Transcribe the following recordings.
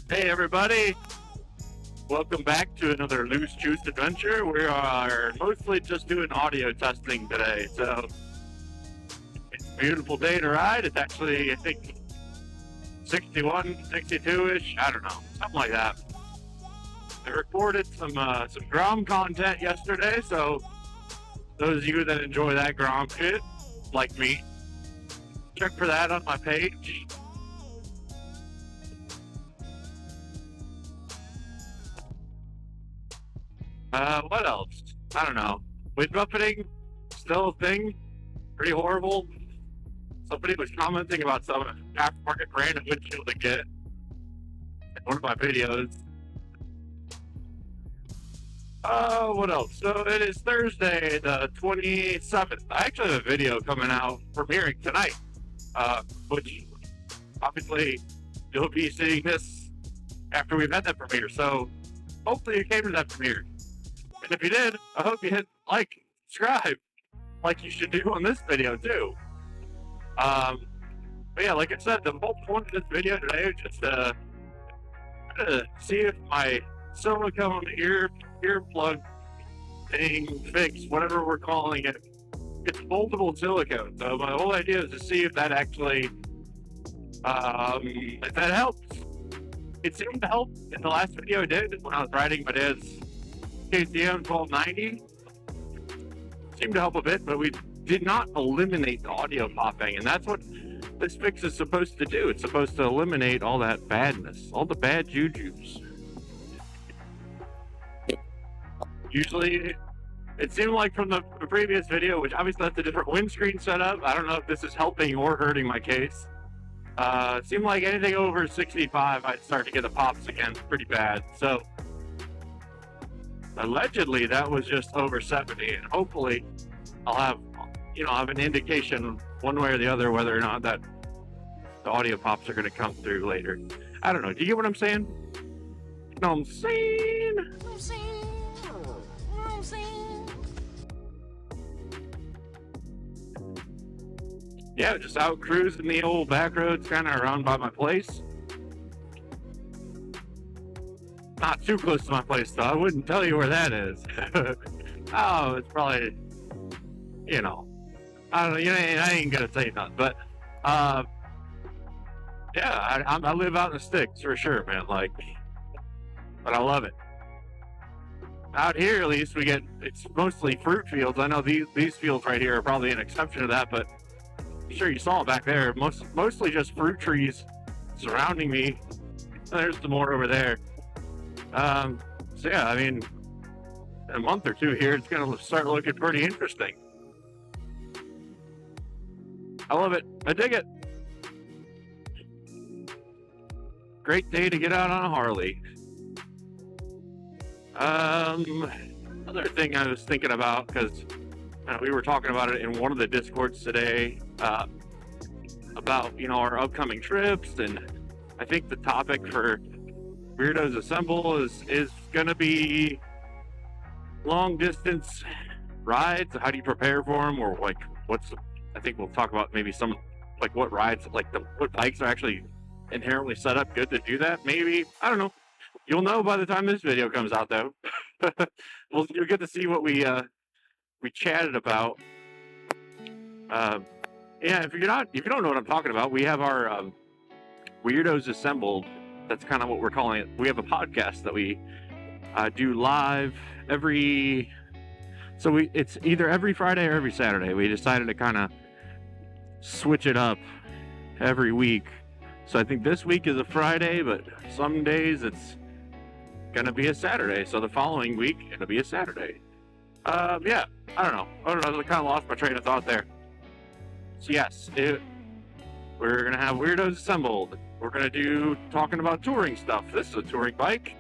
Hey everybody, welcome back to another Loose Juice adventure. We are mostly just doing audio testing today, so it's a beautiful day to ride. It's actually, I think, 61, 62-ish, I don't know, something like that. I recorded some Grom content yesterday, so those of you that enjoy that Grom shit, like me, check for that on my page. What else? I don't know. Wind buffeting, still a thing. Pretty horrible. Somebody was commenting about some aftermarket brand of windshield to get in one of my videos. What else? So it is Thursday, the 27th. I actually have a video coming out premiering tonight, which obviously you'll be seeing this after we've had that premiere. So hopefully you came to that premiere. And if you did, I hope you hit like, subscribe, like you should do on this video too. But yeah, like I said, the whole point of this video today is just to see if my silicone earplug thing fix, whatever we're calling it, it's moldable silicone. So my whole idea is to see if that actually, if that helps. It seemed to help in the last video I did when I was riding my dad's KTM 1290. Seemed to help a bit, but we did not eliminate the audio popping, and that's what this fix is supposed to do. It's supposed to eliminate all that badness, all the bad jujus. Usually, it seemed like from the previous video, which obviously that's a different windscreen setup. I don't know if this is helping or hurting my case. It seemed like anything over 65, I'd start to get the pops again pretty bad. So, allegedly, that was just over 70, and hopefully I'll have, have an indication one way or the other whether or not that the audio pops are going to come through later. I don't know. Do you get what I'm saying? You know what I'm saying? Yeah, just out cruising the old back roads kind of around by my place. Not too close to my place, though. I wouldn't tell you where that is. Oh, it's probably, I don't know. I ain't gonna say nothing. But, yeah, I live out in the sticks for sure, man. But I love it. Out here, at least, it's mostly fruit fields. I know these fields right here are probably an exception to that, but I'm sure you saw it back there. Mostly just fruit trees surrounding me. There's some more over there. So yeah, I mean, in a month or two here, it's gonna start looking pretty interesting. I love it. I dig it. Great day to get out on a Harley. Another thing I was thinking about, because we were talking about it in one of the Discords today, about, our upcoming trips, and I think the topic for Weirdos Assemble is going to be long distance rides. How do you prepare for them? Or I think we'll talk about maybe some, what rides, what bikes are actually inherently set up good to do that. Maybe, I don't know. You'll know by the time this video comes out, though. You'll get to see what we chatted about. Yeah, if you don't know what I'm talking about, we have our Weirdos Assembled. That's kind of what we're calling it. We have a podcast that we do live it's either every Friday or every Saturday. We decided to kind of switch it up every week. So I think this week is a Friday, but some days it's gonna be a Saturday. So the following week it'll be a Saturday. Yeah, I don't know. I kind of lost my train of thought there. So yes, we're gonna have Weirdos Assembled. We're going to do talking about touring stuff. This is a touring bike.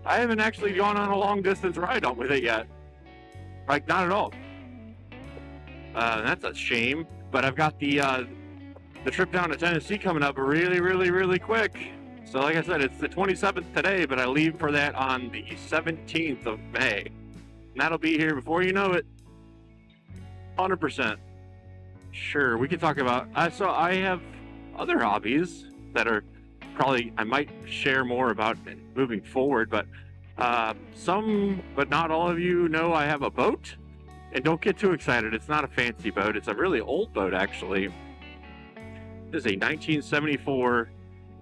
I haven't actually gone on a long distance ride with it yet. Not at all. That's a shame. But I've got the trip down to Tennessee coming up really, really, really quick. So like I said, it's the 27th today, but I leave for that on the 17th of May. And that'll be here before you know it. 100%. Sure, we can talk about... I have other hobbies that are I might share more about moving forward, but some, but not all of you know I have a boat. And don't get too excited. It's not a fancy boat. It's a really old boat, actually. This is a 1974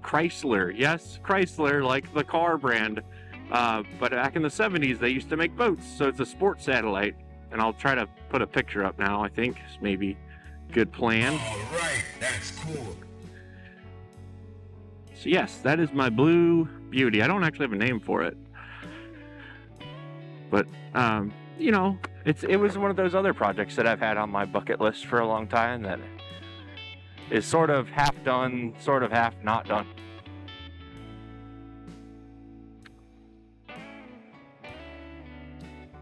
Chrysler. Yes, Chrysler, like the car brand. But back in the 70s, they used to make boats. So it's a sports satellite. And I'll try to put a picture up now, I think. It's maybe a good plan. All right, that's cool. So yes, that is my Blue Beauty. I don't actually have a name for it. But, you know, it was one of those other projects that I've had on my bucket list for a long time that is sort of half done, sort of half not done.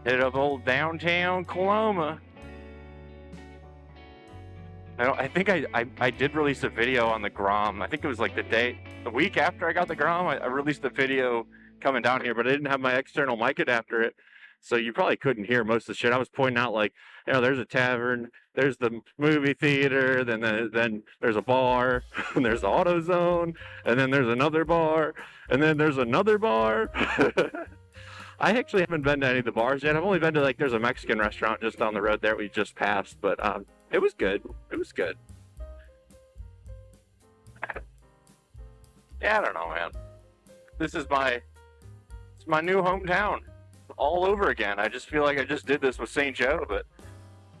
Hit up old downtown Coloma. I think I did release a video on the Grom. I think it was like the week after I got the Grom, I released a video coming down here, but I didn't have my external mic adapter it. So you probably couldn't hear most of the shit. I was pointing out, like, you know, there's a tavern, there's the movie theater, then there's a bar, and there's the AutoZone, and then there's another bar, and then there's another bar. I actually haven't been to any of the bars yet. I've only been to, like, there's a Mexican restaurant just down the road there we just passed, but it was good. It was good. Yeah, I don't know, man. It's my new hometown. All over again. I just feel like I just did this with St. Joe, but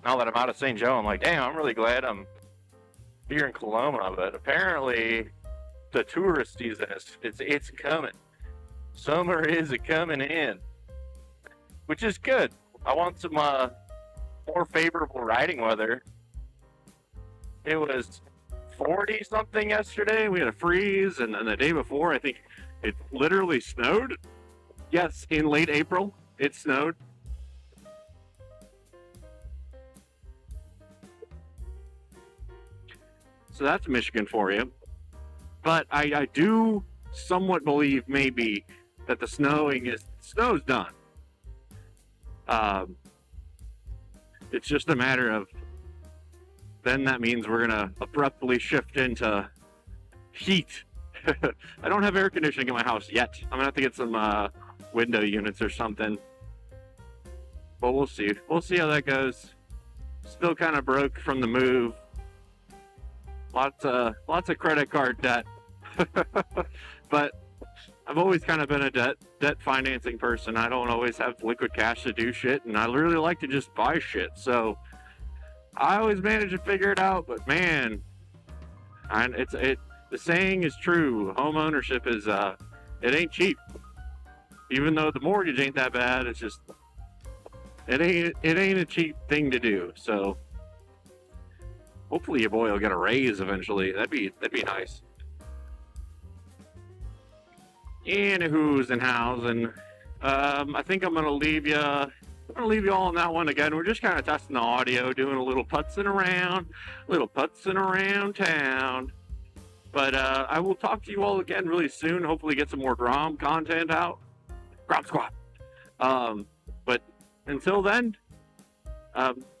now that I'm out of St. Joe, I'm like, damn, I'm really glad I'm here in Coloma. But apparently, the tourist season it's coming. Summer is coming in, which is good. I want some more favorable riding weather. It was 40 something yesterday. We had a freeze, and then the day before, I think it literally snowed. Yes, in late April, it snowed. So that's Michigan for you. But I do somewhat believe maybe that the snow's done. It's just a matter of, then that means we're gonna abruptly shift into heat. I don't have air conditioning in my house yet. I'm gonna have to get some window units or something. But we'll see. We'll see how that goes. Still kind of broke from the move. Lots of credit card debt. But I've always kind of been a debt financing person. I don't always have liquid cash to do shit, and I really like to just buy shit. So I always manage to figure it out. But man, the saying is true. Home ownership is it ain't cheap. Even though the mortgage ain't that bad, it's just it ain't a cheap thing to do. So hopefully your boy will get a raise eventually. That'd be nice. And who's in house, and I think I'm gonna leave you all on that one again. We're just kind of testing the audio, doing a little putzing around town. But I will talk to you all again really soon. Hopefully get some more Grom content out. Grom Squad. But until then,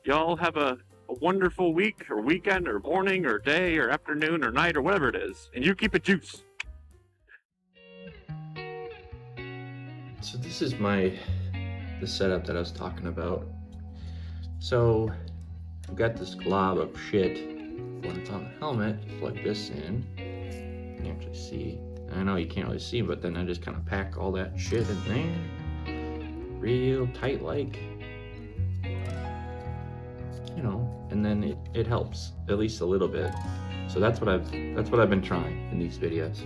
y'all have a wonderful week or weekend or morning or day or afternoon or night or whatever it is. And you keep it juice. So this is the setup that I was talking about. So I've got this glob of shit when it's on the helmet. Plug this in. You can actually see. I know you can't really see, but then I just kind of pack all that shit in there, real tight, like, you know. And then it helps at least a little bit. So that's what I've been trying in these videos.